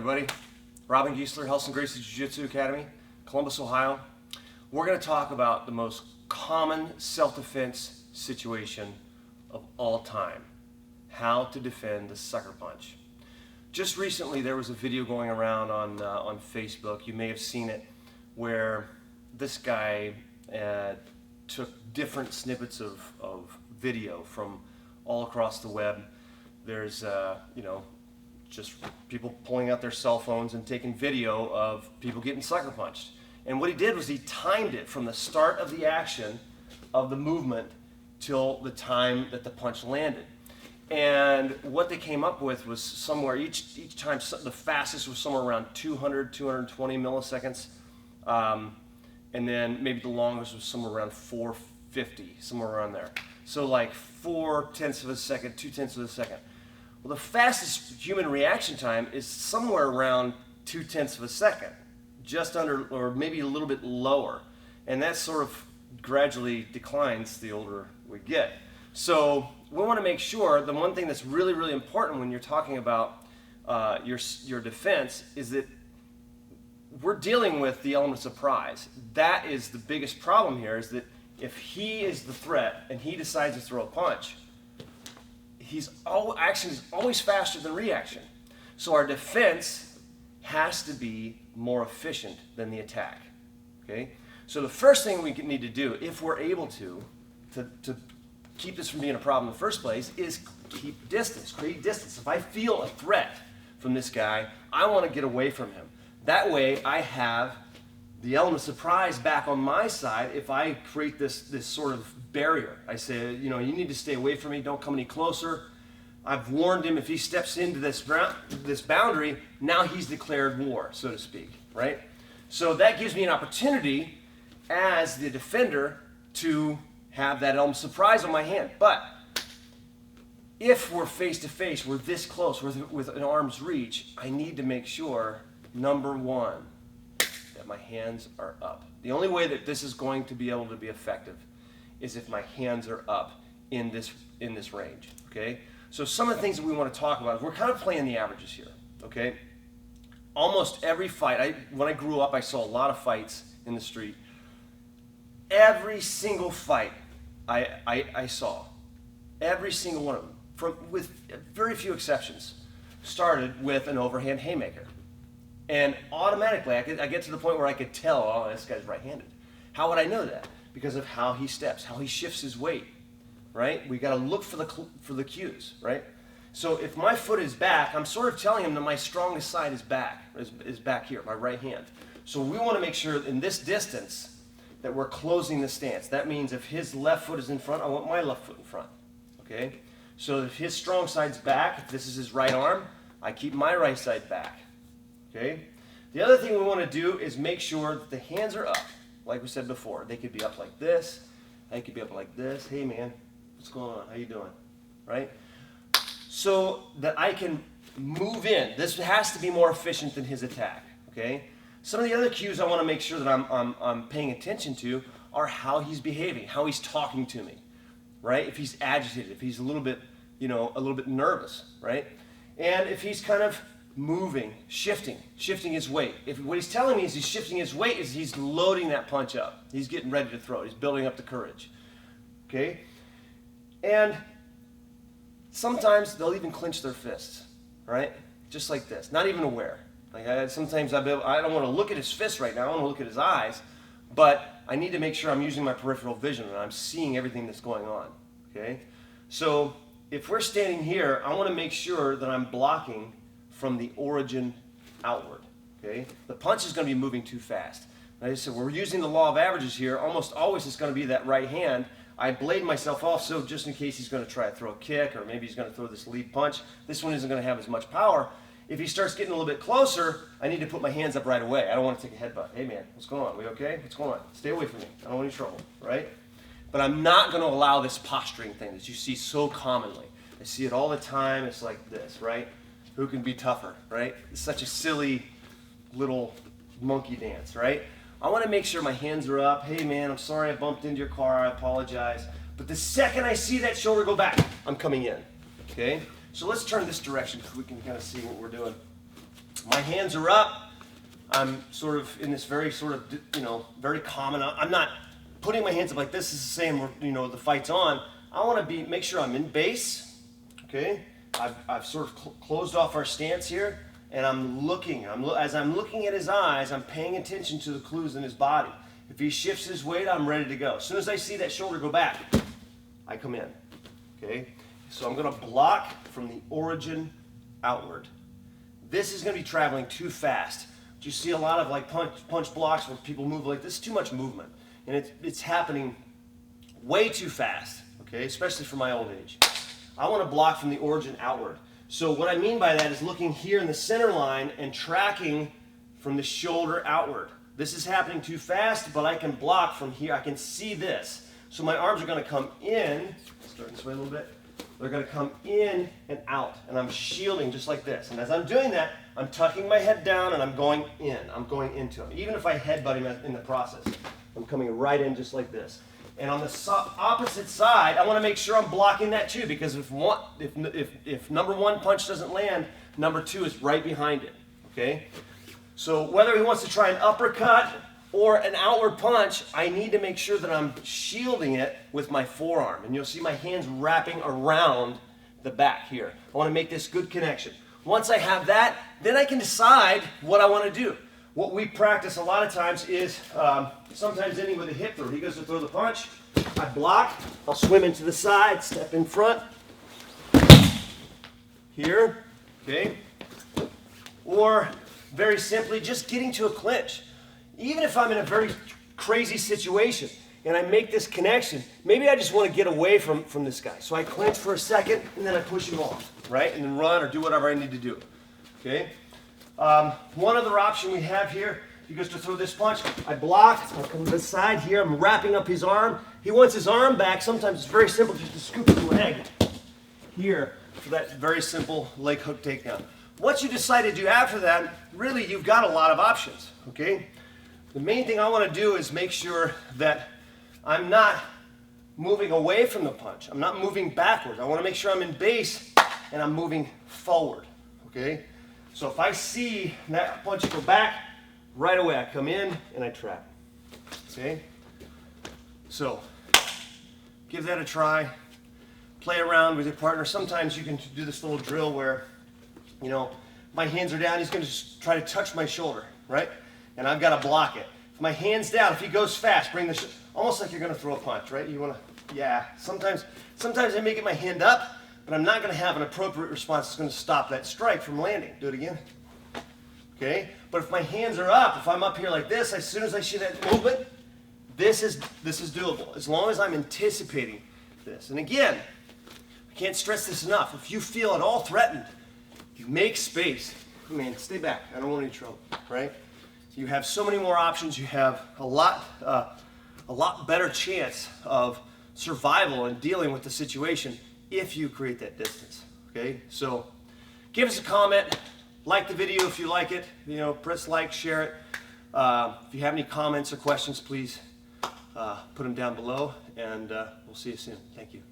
everybody. Robin Giesler, Helson Gracie Jiu-Jitsu Academy, Columbus, Ohio. We're going to talk about the most common self-defense situation of all time. How to defend the sucker punch. Just recently there was a video going around on Facebook, you may have seen it, where this guy took different snippets of video from all across the web. There's, just people pulling out their cell phones and taking video of people getting sucker punched. And what he did was he timed it from the start of the action of the movement till the time that the punch landed. And what they came up with was somewhere, each time, the fastest was somewhere around 200, 220 milliseconds. And then maybe the longest was somewhere around 450, somewhere around there. So like 0.4 of a second, 0.2 of a second. Well, the fastest human reaction time is somewhere around 0.2 of a second, just under, or maybe a little bit lower. And that sort of gradually declines the older we get. So we want to make sure, the one thing that's really, really important when you're talking about your defense is that we're dealing with the element of surprise. That is the biggest problem here, is that if he is the threat and he decides to throw a punch, action is always faster than reaction. So our defense has to be more efficient than the attack. Okay? So the first thing we need to do, if we're able to keep this from being a problem in the first place, is keep distance, create distance. If I feel a threat from this guy, I want to get away from him. That way I have the element of surprise back on my side. If I create this sort of barrier, I say, you need to stay away from me, don't come any closer. I've warned him, if he steps into this boundary, now he's declared war, so to speak, right? So that gives me an opportunity as the defender to have that element of surprise on my hand. But if we're face to face, we're this close, with an arm's reach, I need to make sure, number one, that my hands are up. The only way that this is going to be able to be effective is if my hands are up in this range, okay? So some of the things that we want to talk about, we're kind of playing the averages here, okay? Almost every fight, when I grew up, I saw a lot of fights in the street. Every single fight I saw, every single one of them, with very few exceptions, started with an overhand haymaker. And automatically, I get to the point where I could tell, oh, this guy's right-handed. How would I know that? Because of how he steps, how he shifts his weight, right? We got to look for the cues, right? So if my foot is back, I'm sort of telling him that my strongest side is back here, my right hand. So we want to make sure in this distance that we're closing the stance. That means if his left foot is in front, I want my left foot in front, okay? So if his strong side's back, if this is his right arm, I keep my right side back. Okay? The other thing we want to do is make sure that the hands are up. Like we said before, they could be up like this. They could be up like this. Hey man, what's going on? How you doing? Right? So that I can move in. This has to be more efficient than his attack. Okay? Some of the other cues I want to make sure that I'm paying attention to are how he's behaving, how he's talking to me. Right? If he's agitated, if he's a little bit nervous, right? And if he's kind of moving, shifting his weight. If what he's telling me is he's shifting his weight, is he's loading that punch up. He's getting ready to throw it. He's building up the courage. Okay? And sometimes they'll even clench their fists, right? Just like this, not even aware. Like sometimes I don't want to look at his fist right now. I want to look at his eyes, but I need to make sure I'm using my peripheral vision and I'm seeing everything that's going on. Okay? So if we're standing here, I want to make sure that I'm blocking from the origin outward, okay? The punch is going to be moving too fast. Like I said, we're using the law of averages here. Almost always it's going to be that right hand. I blade myself off so just in case he's going to try to throw a kick, or maybe he's going to throw this lead punch. This one isn't going to have as much power. If he starts getting a little bit closer, I need to put my hands up right away. I don't want to take a headbutt. Hey man, what's going on? We okay? What's going on? Stay away from me. I don't want any trouble, right? But I'm not going to allow this posturing thing that you see so commonly. I see it all the time. It's like this, right? Who can be tougher, right? It's such a silly little monkey dance, right? I want to make sure my hands are up. Hey man, I'm sorry I bumped into your car. I apologize. But the second I see that shoulder go back, I'm coming in, okay? So let's turn this direction so we can kind of see what we're doing. My hands are up. I'm sort of in this very sort of, very common. I'm not putting my hands up like this is the same, the fight's on. I want to make sure I'm in base, okay? I've sort of closed off our stance here, and I'm looking. As I'm looking at his eyes, I'm paying attention to the clues in his body. If he shifts his weight, I'm ready to go. As soon as I see that shoulder go back, I come in, okay? So I'm going to block from the origin outward. This is going to be traveling too fast. You see a lot of like punch blocks where people move like this. Too much movement, and it's happening way too fast, okay? Especially for my old age. I want to block from the origin outward. So what I mean by that is looking here in the center line and tracking from the shoulder outward. This is happening too fast, but I can block from here. I can see this. So my arms are going to come in, starting this way a little bit. They're going to come in and out, and I'm shielding just like this. And as I'm doing that, I'm tucking my head down and I'm going in. I'm going into him. Even if I headbutt him in the process, I'm coming right in just like this. And on the opposite side, I want to make sure I'm blocking that too, because if number one punch doesn't land, number two is right behind it, okay? So whether he wants to try an uppercut or an outward punch, I need to make sure that I'm shielding it with my forearm. And you'll see my hands wrapping around the back here. I want to make this good connection. Once I have that, then I can decide what I want to do. What we practice a lot of times is sometimes ending with a hip throw. He goes to throw the punch, I block, I'll swim into the side, step in front, here, okay? Or very simply, just getting to a clinch. Even if I'm in a very crazy situation and I make this connection, maybe I just want to get away from this guy. So I clinch for a second and then I push him off, right? And then run or do whatever I need to do, okay? One other option we have here, he goes to throw this punch, I block, I come to the side here, I'm wrapping up his arm. He wants his arm back. Sometimes it's very simple just to scoop his leg here for that very simple leg hook takedown. What you decide to do after that, really you've got a lot of options, okay? The main thing I want to do is make sure that I'm not moving away from the punch. I'm not moving backwards. I want to make sure I'm in base and I'm moving forward, okay? So if I see that punch go back, right away I come in and I trap, okay? So give that a try. Play around with your partner. Sometimes you can do this little drill where, my hands are down, he's going to just try to touch my shoulder, right? And I've got to block it. If my hand's down, if he goes fast, bring the almost like you're going to throw a punch, right? You want to, yeah. Sometimes I may get my hand up, but I'm not going to have an appropriate response that's going to stop that strike from landing. Do it again. Okay? But if my hands are up, if I'm up here like this, as soon as I see that movement, this is doable. As long as I'm anticipating this. And again, I can't stress this enough. If you feel at all threatened, you make space. Man, stay back. I don't want any trouble, right? You have so many more options. You have a lot better chance of survival and dealing with the situation if you create that distance, okay? So give us a comment, like the video if you like it, press like, share it. If you have any comments or questions, please put them down below, and we'll see you soon. Thank you.